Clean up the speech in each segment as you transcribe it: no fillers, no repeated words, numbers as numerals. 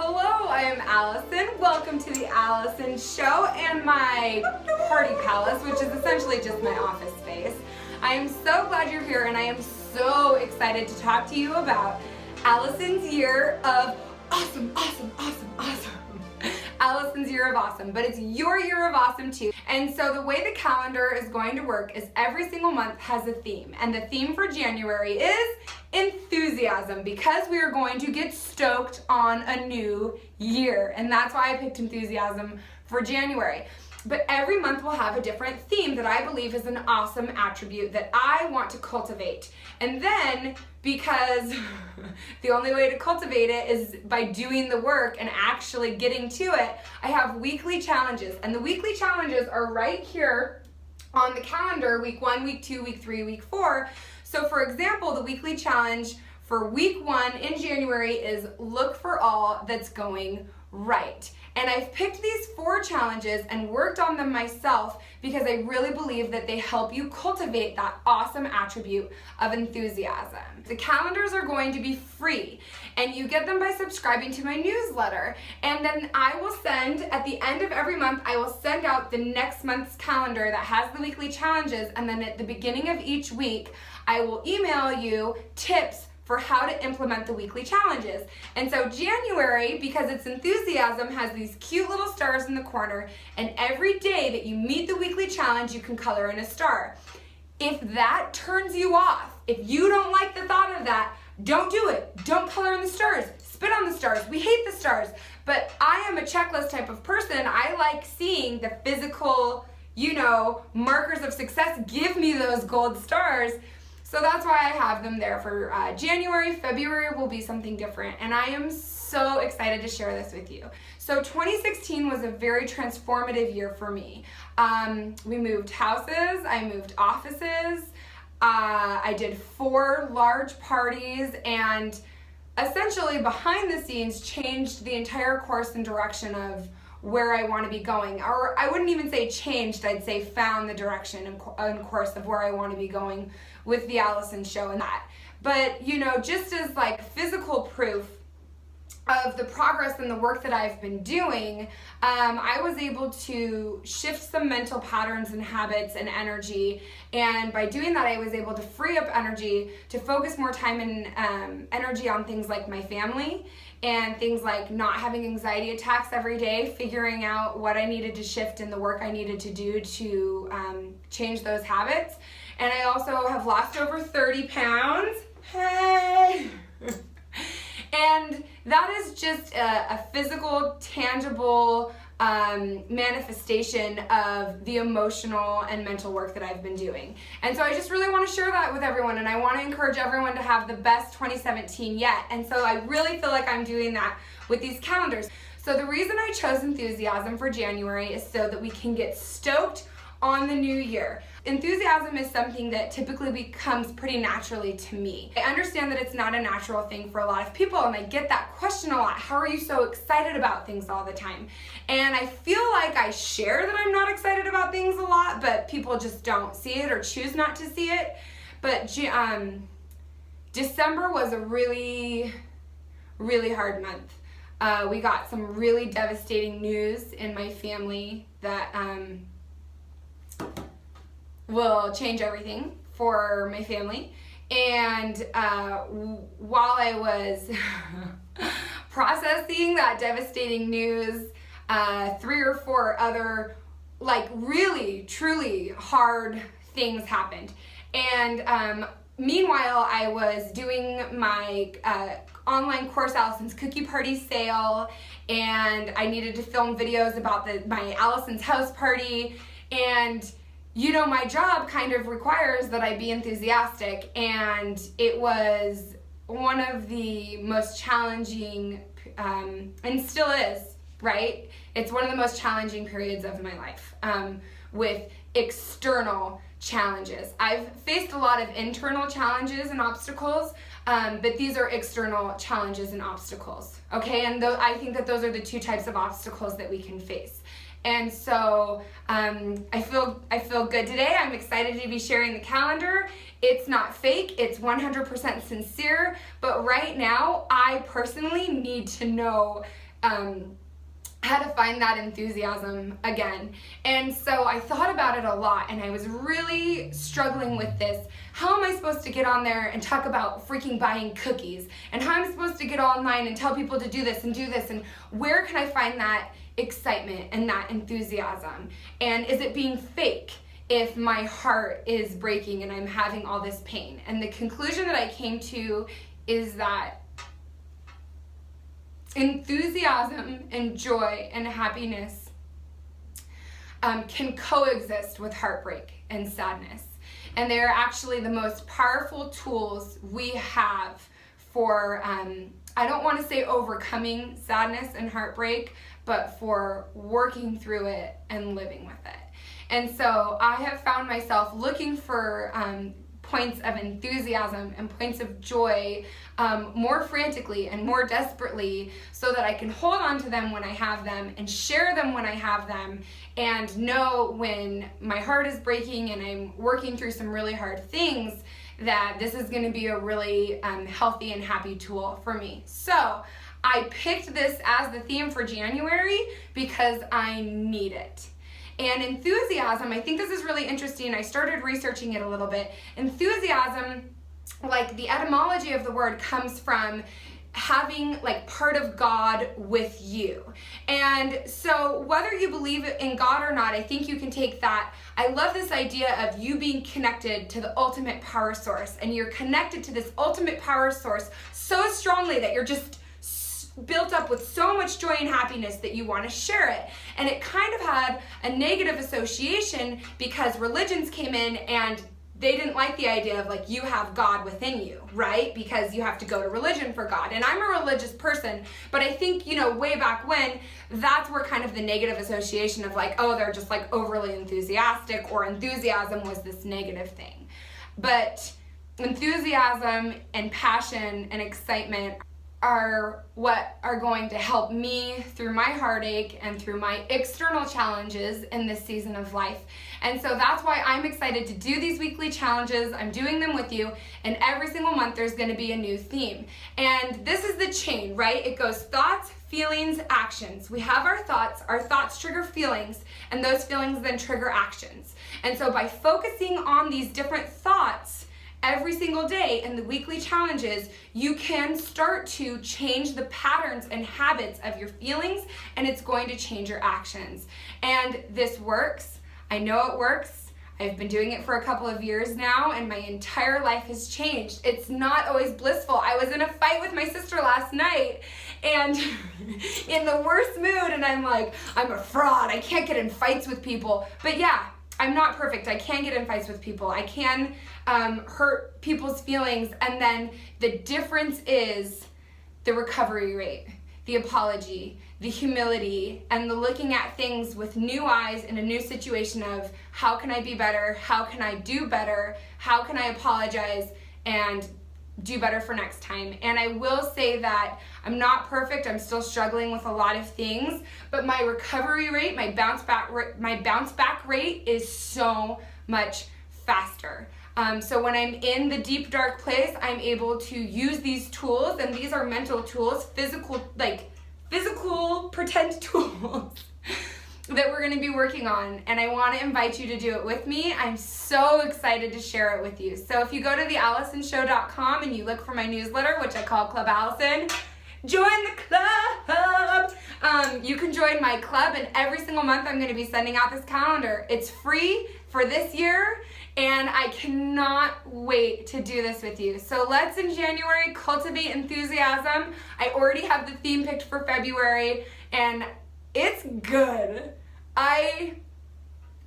Hello, I am Allison. Welcome to the Allison Show and my party palace, which is essentially just my office space. I am so glad you're here and I am so excited to talk to you about Allison's year of awesome. Allison's year of awesome, but it's your year of awesome too. And so the way the calendar is going to work is every single month has a theme, and the theme for January is enthusiasm, because we are going to get stoked on a new year, and that's why I picked enthusiasm for January. But every month will have a different theme that I believe is an awesome attribute that I want to cultivate. And then, because the only way to cultivate it is by doing the work and actually getting to it, I have weekly challenges. And the weekly challenges are right here on the calendar, week 1, week 2, week 3, week 4. So for example, the weekly challenge for week 1 in January is look for all that's going right. And I've picked these 4 challenges and worked on them myself because I really believe that they help you cultivate that awesome attribute of enthusiasm. The calendars are going to be free, and you get them by subscribing to my newsletter. And then I will send, at the end of every month, I will send out the next month's calendar that has the weekly challenges, and then at the beginning of each week, I will email you tips for how to implement the weekly challenges. And so January, because it's enthusiasm, has these cute little stars in the corner, and every day that you meet the weekly challenge, you can color in a star. If that turns you off, if you don't like the thought of that, don't do it. Don't color in the stars. Spit on the stars. We hate the stars. But I am a checklist type of person. I like seeing the physical, markers of success. Give me those gold stars. So that's why I have them there for January. February will be something different, and I am so excited to share this with you. So 2016 was a very transformative year for me. We moved houses, I moved offices, I did 4 large parties, and essentially behind the scenes changed the entire course and direction of where I want to be going. Or I wouldn't even say changed, I'd say found the direction and course of where I want to be going with the Alison Show and that. But just as like physical proof of the progress and the work that I've been doing, I was able to shift some mental patterns and habits and energy, and by doing that I was able to free up energy to focus more time and energy on things like my family and things like not having anxiety attacks every day, figuring out what I needed to shift and the work I needed to do to change those habits. And I also have lost over 30 pounds. Hey! And that is just a physical, tangible manifestation of the emotional and mental work that I've been doing. And so I just really want to share that with everyone, and I want to encourage everyone to have the best 2017 yet. And so I really feel like I'm doing that with these calendars. So the reason I chose enthusiasm for January is so that we can get stoked on the new year. Enthusiasm is something that typically becomes pretty naturally to me. I understand that it's not a natural thing for a lot of people, and I get that question a lot. How are you so excited about things all the time? And I feel like I share that I'm not excited about things a lot, but people just don't see it or choose not to see it. But December was a really, really hard month. We got some really devastating news in my family that will change everything for my family. And while I was processing that devastating news, 3 or 4 other really, truly hard things happened. And meanwhile, I was doing my online course, Allison's Cookie Party sale, and I needed to film videos about my Allison's house party. And my job kind of requires that I be enthusiastic, and it was one of the most challenging, and still is, right? It's one of the most challenging periods of my life, with external challenges. I've faced a lot of internal challenges and obstacles, but these are external challenges and obstacles, okay? And I think that those are the 2 types of obstacles that we can face. And so I feel good today. I'm excited to be sharing the calendar. It's not fake, it's 100% sincere, but right now I personally need to know how to find that enthusiasm again. And so I thought about it a lot, and I was really struggling with this. How am I supposed to get on there and talk about freaking buying cookies? And how am I supposed to get online and tell people to do this? And where can I find that excitement and that enthusiasm? And is it being fake if my heart is breaking and I'm having all this pain? And the conclusion that I came to is that enthusiasm and joy and happiness can coexist with heartbreak and sadness. And they are actually the most powerful tools we have for, I don't want to say overcoming sadness and heartbreak, but for working through it and living with it. And so I have found myself looking for points of enthusiasm and points of joy more frantically and more desperately, so that I can hold on to them when I have them and share them when I have them, and know when my heart is breaking and I'm working through some really hard things, that this is going to be a really healthy and happy tool for me. So I picked this as the theme for January because I need it. And enthusiasm, I think this is really interesting. I started researching it a little bit. Enthusiasm, like the etymology of the word, comes from having like part of God with you. And so whether you believe in God or not, I think you can take that. I love this idea of you being connected to the ultimate power source, and you're connected to this ultimate power source so strongly that you're just built up with so much joy and happiness that you want to share it. And it kind of had a negative association because religions came in and they didn't like the idea of like you have God within you, right? Because you have to go to religion for God. And I'm a religious person, but I think, way back when, that's where kind of the negative association of like, oh, they're just like overly enthusiastic, or enthusiasm was this negative thing. But enthusiasm and passion and excitement are what are going to help me through my heartache and through my external challenges in this season of life. And so that's why I'm excited to do these weekly challenges. I'm doing them with you, and every single month there's going to be a new theme. And this is the chain, right? It goes thoughts, feelings, actions. We have our thoughts trigger feelings, and those feelings then trigger actions. And so by focusing on these different thoughts every single day in the weekly challenges, you can start to change the patterns and habits of your feelings, and it's going to change your actions. And this works. I know it works. I've been doing it for a couple of years now, and my entire life has changed. It's not always blissful. I was in a fight with my sister last night, and in the worst mood, and I'm like, I'm a fraud. I can't get in fights with people. But yeah, I'm not perfect. I can get in fights with people. I can hurt people's feelings. And then the difference is the recovery rate, the apology, the humility, and the looking at things with new eyes in a new situation of how can I be better? How can I do better? How can I apologize and do better for next time? And I will say that I'm not perfect. I'm still struggling with a lot of things, but my recovery rate, my bounce back rate is so much faster. So when I'm in the deep dark place, I'm able to use these tools, and these are mental tools, physical pretend tools that we're going to be working on, and I want to invite you to do it with me. I'm so excited to share it with you. So if you go to thealisonshow.com and you look for my newsletter, which I call Club Alison, join the club. You can join my club, and every single month I'm going to be sending out this calendar. It's free for this year, and I cannot wait to do this with you. So let's, in January, cultivate enthusiasm. I already have the theme picked for February, and it's good. I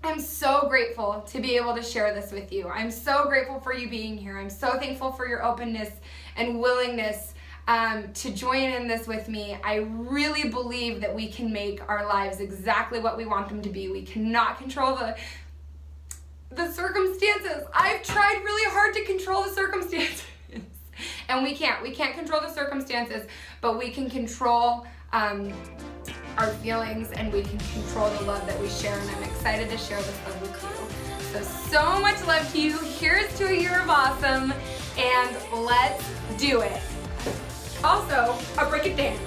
am so grateful to be able to share this with you. I'm so grateful for you being here. I'm so thankful for your openness and willingness to join in this with me. I really believe that we can make our lives exactly what we want them to be. We cannot control the circumstances. I've tried really hard to control the circumstances, and we can't. We can't control the circumstances, but we can control our feelings, and we can control the love that we share, and I'm excited to share this love with you. So much love to you. Here's to a year of awesome, and let's do it. Also, I'll break it down.